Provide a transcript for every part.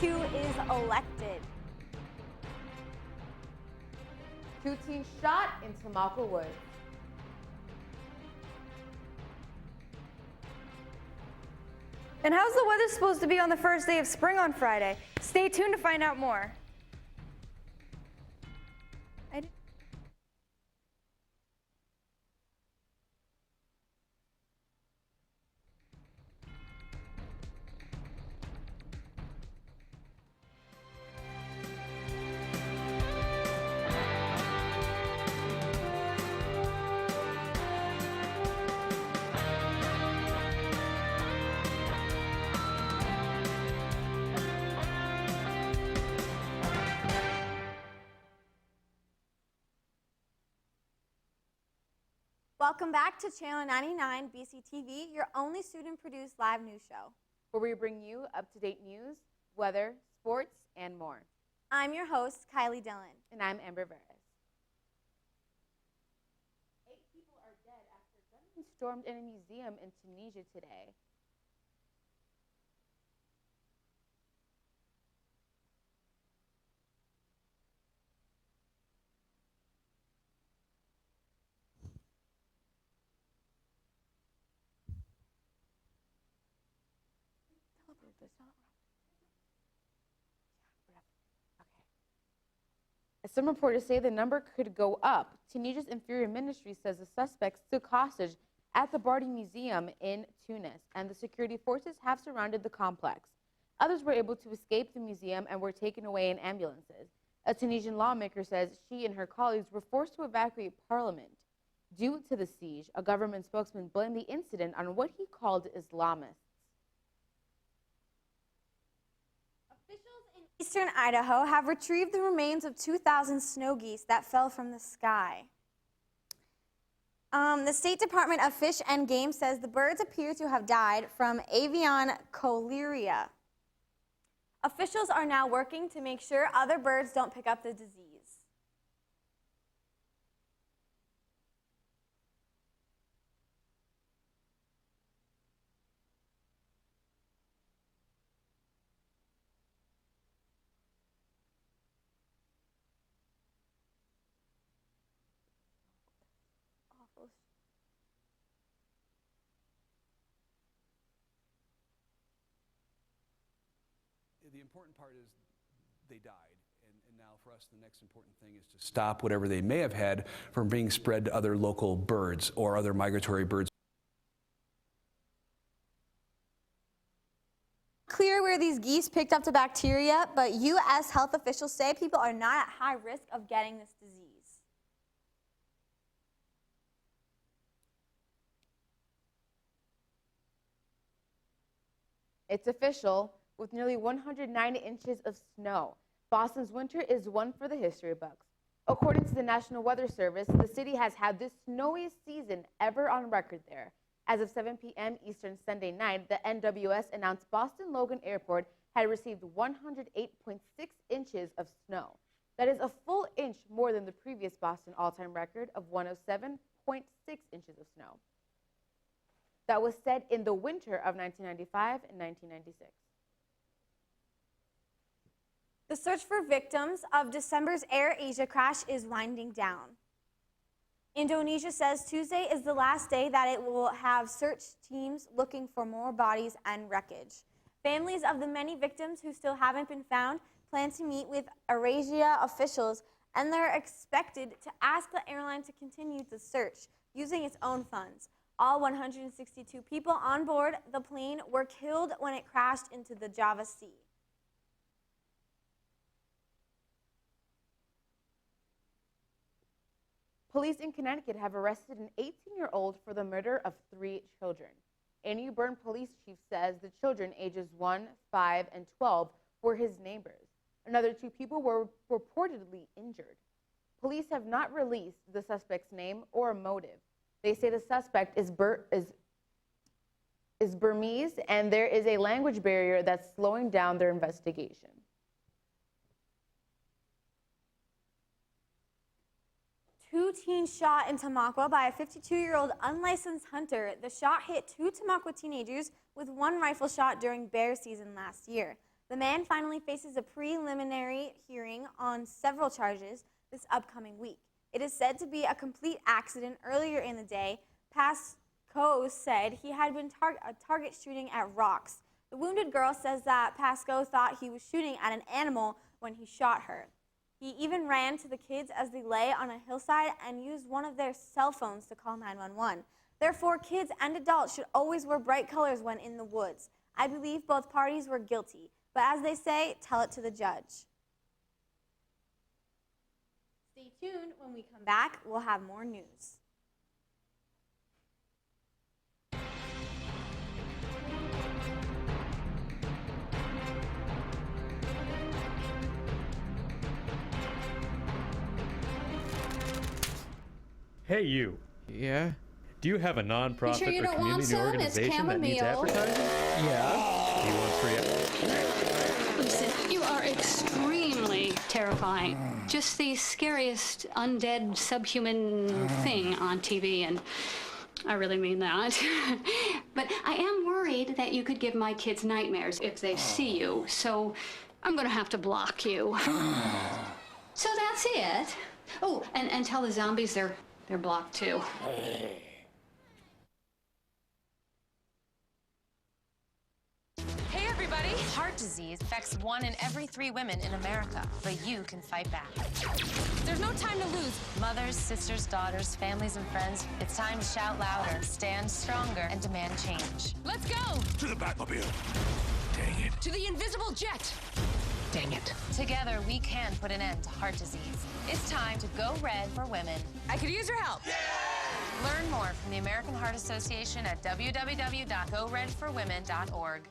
52 is elected. 2 teens shot in Tamaqua Woods. And how's the weather supposed to be on the first day of spring on Friday? Stay tuned to find out more. Welcome back to Channel 99 BCTV, your only student-produced live news show, where we bring you up-to-date news, weather, sports, and more. I'm your host, Kylie Dillon. And I'm Amber Veras. 8 people are dead after gunmen stormed in a museum in Tunisia today. As some reporters say, the number could go up. Tunisia's Interior Ministry says the suspects took hostage at the Bardi Museum in Tunis, and the security forces have surrounded the complex. Others were able to escape the museum and were taken away in ambulances. A Tunisian lawmaker says she and her colleagues were forced to evacuate parliament. Due to the siege, a government spokesman blamed the incident on what he called Islamists. Officials in eastern Idaho have retrieved the remains of 2,000 snow geese that fell from the sky. The State Department of Fish and Game says the birds appear to have died from avian cholera. Officials are now working to make sure other birds don't pick up the disease. The important part is they died, and now for us the next important thing is to stop whatever they may have had from being spread to other local birds or other migratory birds. Clear where these geese picked up the bacteria, but U.S. health officials say people are not at high risk of getting this disease. It's official. With nearly 190 inches of snow, Boston's winter is one for the history books. According to the National Weather Service, the city has had the snowiest season ever on record there. As of 7 p.m. Eastern Sunday night, the NWS announced Boston Logan Airport had received 108.6 inches of snow. That is a full inch more than the previous Boston all-time record of 107.6 inches of snow. That was set in the winter of 1995 and 1996. The search for victims of December's Air Asia crash is winding down. Indonesia says Tuesday is the last day that it will have search teams looking for more bodies and wreckage. Families of the many victims who still haven't been found plan to meet with AirAsia officials, and they're expected to ask the airline to continue the search using its own funds. All 162 people on board the plane were killed when it crashed into the Java Sea. Police in Connecticut have arrested an 18-year-old for the murder of 3 children. A New Bern police chief says the children, ages 1, 5, and 12, were his neighbors. Another 2 people were reportedly injured. Police have not released the suspect's name or motive. They say the suspect is Burmese, and there is a language barrier that's slowing down their investigation. Two teens shot in Tamaqua by a 52-year-old unlicensed hunter. The shot hit 2 Tamaqua teenagers with 1 rifle shot during bear season last year. The man finally faces a preliminary hearing on several charges this upcoming week. It is said to be a complete accident. Earlier in the day, Pascoe said he had been target shooting at rocks. The wounded girl says that Pascoe thought he was shooting at an animal when he shot her. He even ran to the kids as they lay on a hillside and used one of their cell phones to call 911. Therefore, kids and adults should always wear bright colors when in the woods. I believe both parties were guilty, but as they say, tell it to the judge. Stay tuned. When we come back, we'll have more news. Hey, you. Yeah? Do you have a nonprofit sure you or don't want community some? It's organization that needs chamomile. advertising? Yeah. Do you want free Listen, you are extremely terrifying. Just the scariest undead subhuman thing on TV, and I really mean that. But I am worried that you could give my kids nightmares if they see you, so I'm gonna have to block you. So that's it. Oh, and tell the zombies they're blocked too. Hey everybody! Heart disease affects 1 in every 3 women in America, but you can fight back. There's no time to lose. Mothers, sisters, daughters, families, and friends, it's time to shout louder, stand stronger, and demand change. Let's go! To the Batmobile. Dang it. To the invisible jet! Dang it. Together, we can put an end to heart disease. It's time to go red for women. I could use your help. Yeah! Learn more from the American Heart Association at www.goredforwomen.org.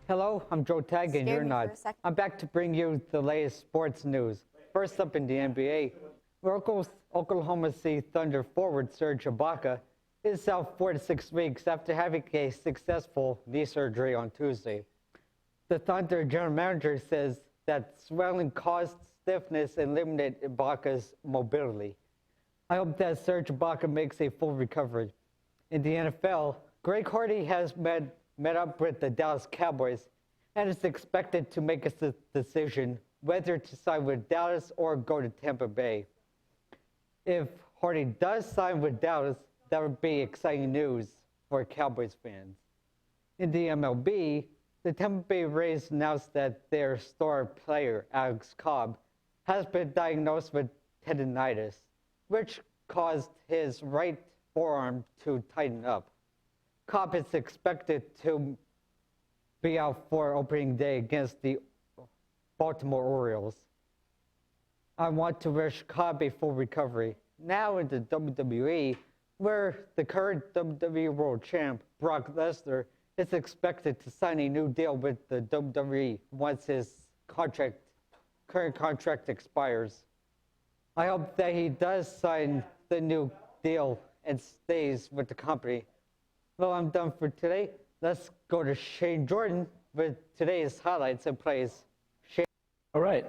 Hello, I'm Joe Tag, and Scared you're me not. for a second. I'm back to bring you the latest sports news. First up in the NBA, Oklahoma City Thunder forward Serge Ibaka is out 4 to 6 weeks after having a successful knee surgery on Tuesday. The Thunder general manager says that swelling caused stiffness and limited Ibaka's mobility. I hope that Serge Ibaka makes a full recovery. In the NFL, Greg Hardy has met up with the Dallas Cowboys and is expected to make a decision whether to sign with Dallas or go to Tampa Bay. If Hardy does sign with Dallas, that would be exciting news for Cowboys fans. In the MLB, the Tampa Bay Rays announced that their star player, Alex Cobb, has been diagnosed with tendonitis, which caused his right forearm to tighten up. Cobb is expected to be out for opening day against the Baltimore Orioles. I want to wish Cobb a full recovery. Now in the WWE, where the current WWE World Champ, Brock Lesnar, is expected to sign a new deal with the WWE once his current contract expires. I hope that he does sign the new deal and stays with the company. Well, I'm done for today. Let's go to Shane Jordan with today's highlights and plays. Shane. All right.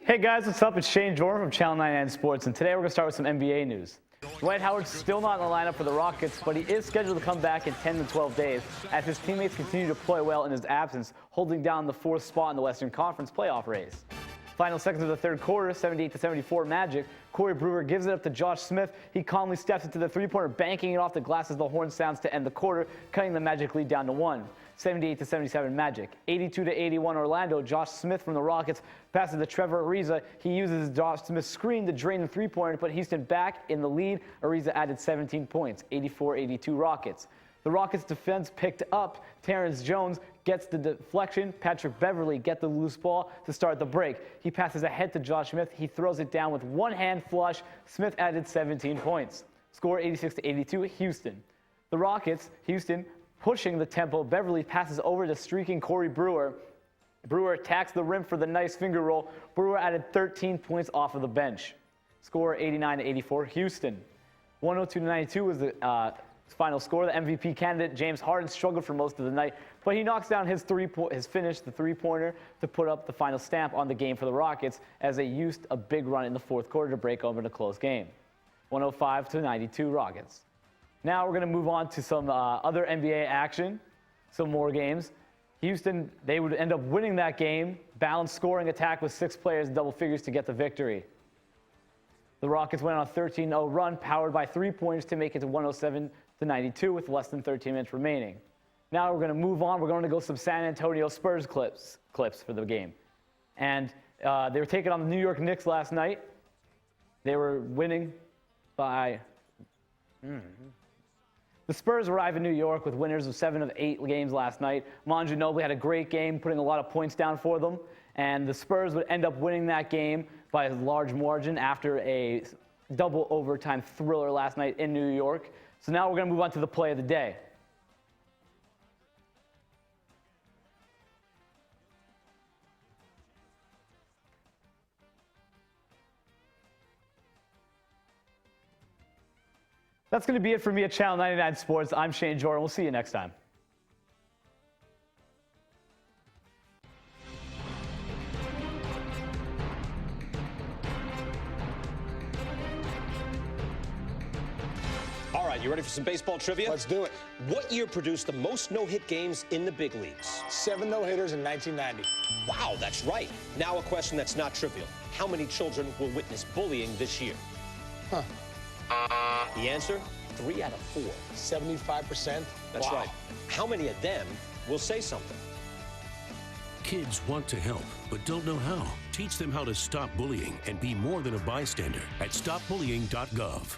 Hey guys, what's up? It's Shane Jordan from Channel 99 Sports, and today we're going to start with some NBA news. Dwight Howard's still not in the lineup for the Rockets, but he is scheduled to come back in 10 to 12 days as his teammates continue to play well in his absence, holding down the 4th spot in the Western Conference playoff race. Final seconds of the third quarter, 78-74 Magic. Corey Brewer gives it up to Josh Smith. He calmly steps into the three-pointer, banking it off the glass as the horn sounds to end the quarter, cutting the Magic lead down to 1. 78-77 Magic. 82-81 Orlando. Josh Smith from the Rockets passes to Trevor Ariza. He uses Josh Smith's screen to drain the three-pointer to put Houston back in the lead. Ariza added 17 points. 84-82 Rockets. The Rockets defense picked up. Terrence Jones gets the deflection. Patrick Beverly gets the loose ball to start the break. He passes ahead to Josh Smith. He throws it down with one-hand flush. Smith added 17 points. Score 86-82 Houston. The Rockets, Houston, pushing the tempo. Beverly passes over to streaking Corey Brewer. Brewer attacks the rim for the nice finger roll. Brewer added 13 points off of the bench. Score 89-84 Houston. 102-92 was the Final score, the MVP candidate James Harden struggled for most of the night, but he knocks down his finish, the three-pointer, to put up the final stamp on the game for the Rockets as they used a big run in the fourth quarter to break open a close game. 105-92 Rockets. Now we're going to move on to some other NBA action, some more games. Houston, they would end up winning that game. Balanced scoring attack with 6 players in double figures to get the victory. The Rockets went on a 13-0 run, powered by 3 points to make it to 107-92 with less than 13 minutes remaining. Now we're going to move on. We're going to go some San Antonio Spurs clips for the game. And they were taking on the New York Knicks last night. They were winning by... The Spurs arrive in New York with winners of 7 of 8 games last night. Manu Ginobili had a great game, putting a lot of points down for them. And the Spurs would end up winning that game by a large margin after a double overtime thriller last night in New York. So now we're going to move on to the play of the day. That's going to be it for me at Channel 99 Sports. I'm Shane Jordan. We'll see you next time. All right, you ready for some baseball trivia? Let's do it. What year produced the most no-hit games in the big leagues? 7 no-hitters in 1990. Wow, that's right. Now a question that's not trivial. How many children will witness bullying this year? Huh. The answer? 3 out of 4. 75%? That's Wow. right. How many of them will say something? Kids want to help, but don't know how. Teach them how to stop bullying and be more than a bystander at stopbullying.gov.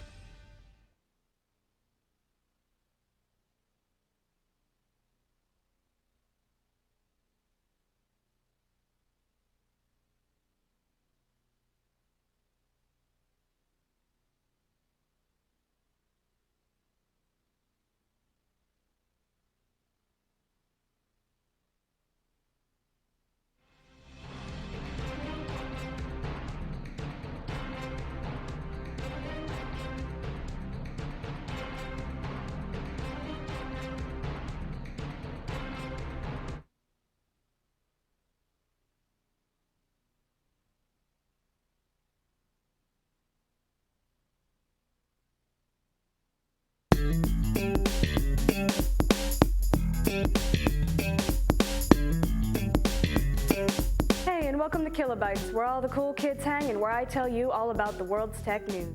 Hey, and welcome to Kilobytes, where all the cool kids hang and where I tell you all about the world's tech news.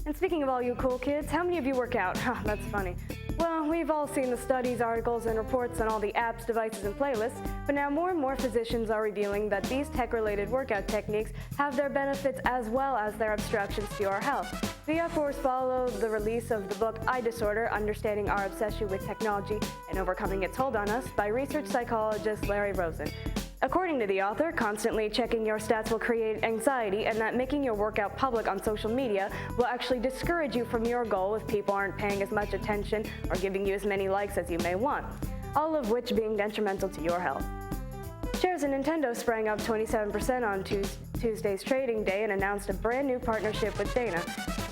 And speaking of all you cool kids, how many of you work out? That's funny. Well, we've all seen the studies, articles, and reports on all the apps, devices, and playlists, but now more and more physicians are revealing that these tech-related workout techniques have their benefits as well as their obstructions to your health. The efforts follow the release of the book I Disorder, Understanding Our Obsession with Technology and Overcoming Its Hold on Us by research psychologist Larry Rosen. According to the author, constantly checking your stats will create anxiety, and that making your workout public on social media will actually discourage you from your goal if people aren't paying as much attention or giving you as many likes as you may want, all of which being detrimental to your health. Shares in Nintendo sprang up 27% on Tuesday's trading day and announced a brand new partnership with Dana.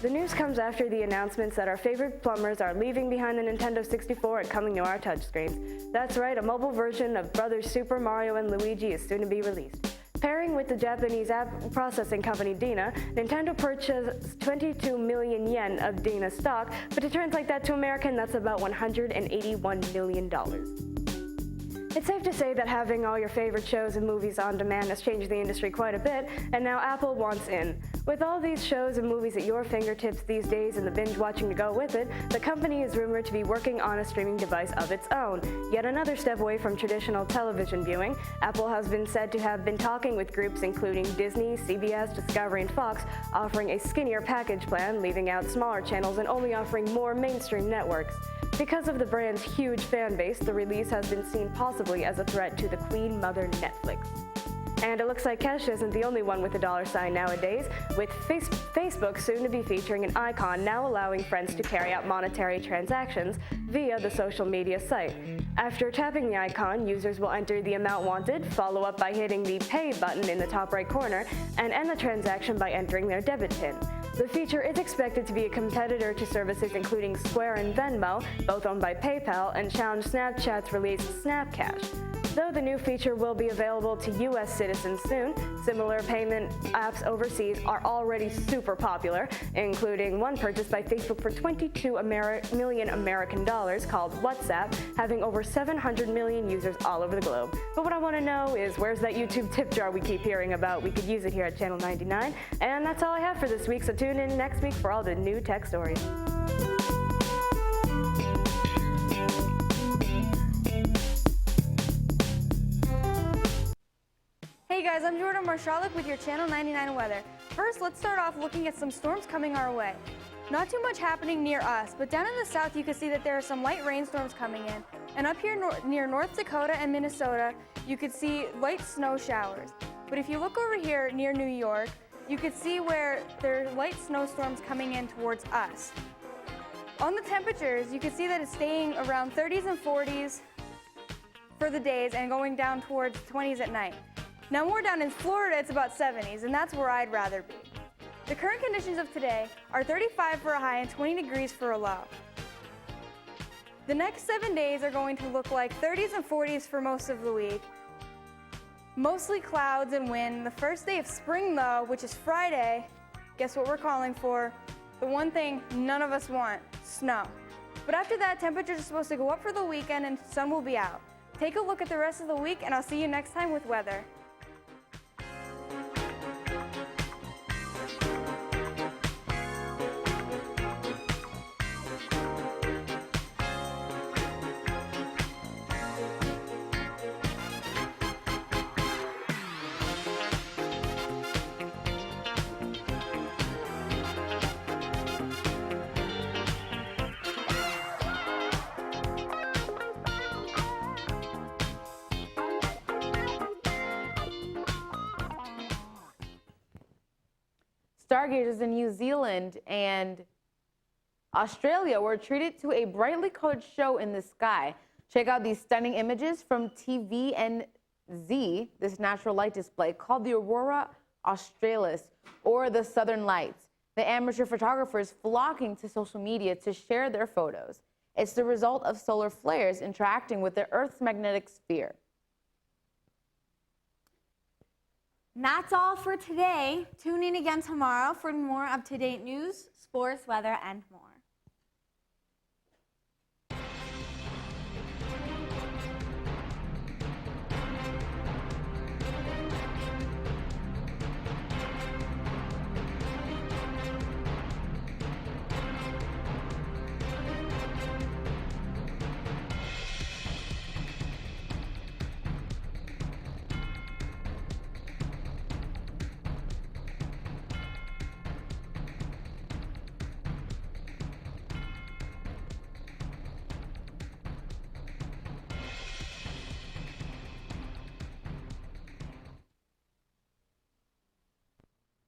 The news comes after the announcements that our favorite plumbers are leaving behind the Nintendo 64 and coming to our touchscreens. That's right, a mobile version of Brothers Super Mario and Luigi is soon to be released. Pairing with the Japanese app processing company Dana, Nintendo purchased 22 million yen of Dana stock, but to translate that to American, that's about $181 million. It's safe to say that having all your favorite shows and movies on demand has changed the industry quite a bit, and now Apple wants in. With all these shows and movies at your fingertips these days and the binge watching to go with it, the company is rumored to be working on a streaming device of its own. Yet another step away from traditional television viewing, Apple has been said to have been talking with groups including Disney, CBS, Discovery, and Fox, offering a skinnier package plan, leaving out smaller channels and only offering more mainstream networks. Because of the brand's huge fan base, the release has been seen possibly as a threat to the Queen Mother Netflix. And it looks like Kesha isn't the only one with a dollar sign nowadays, with Facebook soon to be featuring an icon now allowing friends to carry out monetary transactions via the social media site. After tapping the icon, users will enter the amount wanted, follow up by hitting the Pay button in the top right corner, and end the transaction by entering their debit PIN. The feature is expected to be a competitor to services including Square and Venmo, both owned by PayPal, and challenge Snapchat's release Snapcash. Though the new feature will be available to U.S. citizens soon, similar payment apps overseas are already super popular, including one purchased by Facebook for $22 million American dollars called WhatsApp, having over 700 million users all over the globe. But what I want to know is, where's that YouTube tip jar we keep hearing about? We could use it here at Channel 99. And that's all I have for this week, so tune in next week for all the new tech stories. Hey guys, I'm Jordan Marshalik with your Channel 99 weather. First, let's start off looking at some storms coming our way. Not too much happening near us, but down in the south you can see that there are some light rainstorms coming in. And up here near North Dakota and Minnesota, you could see light snow showers. But if you look over here near New York, you could see where there are light snowstorms coming in towards us. On the temperatures, you can see that it's staying around 30s and 40s for the days and going down towards 20s at night. Now more down in Florida, it's about 70s, and that's where I'd rather be. The current conditions of today are 35 for a high and 20 degrees for a low. The next 7 days are going to look like 30s and 40s for most of the week. Mostly clouds and wind. The first day of spring though, which is Friday, guess what we're calling for? The one thing none of us want, snow. But after that, temperatures are supposed to go up for the weekend and sun will be out. Take a look at the rest of the week and I'll see you next time with weather. Stargazers in New Zealand and Australia were treated to a brightly colored show in the sky. Check out these stunning images from TVNZ, this natural light display called the Aurora Australis, or the Southern Lights. The amateur photographers flocking to social media to share their photos. It's the result of solar flares interacting with the Earth's magnetic sphere. And that's all for today. Tune in again tomorrow for more up-to-date news, sports, weather, and more.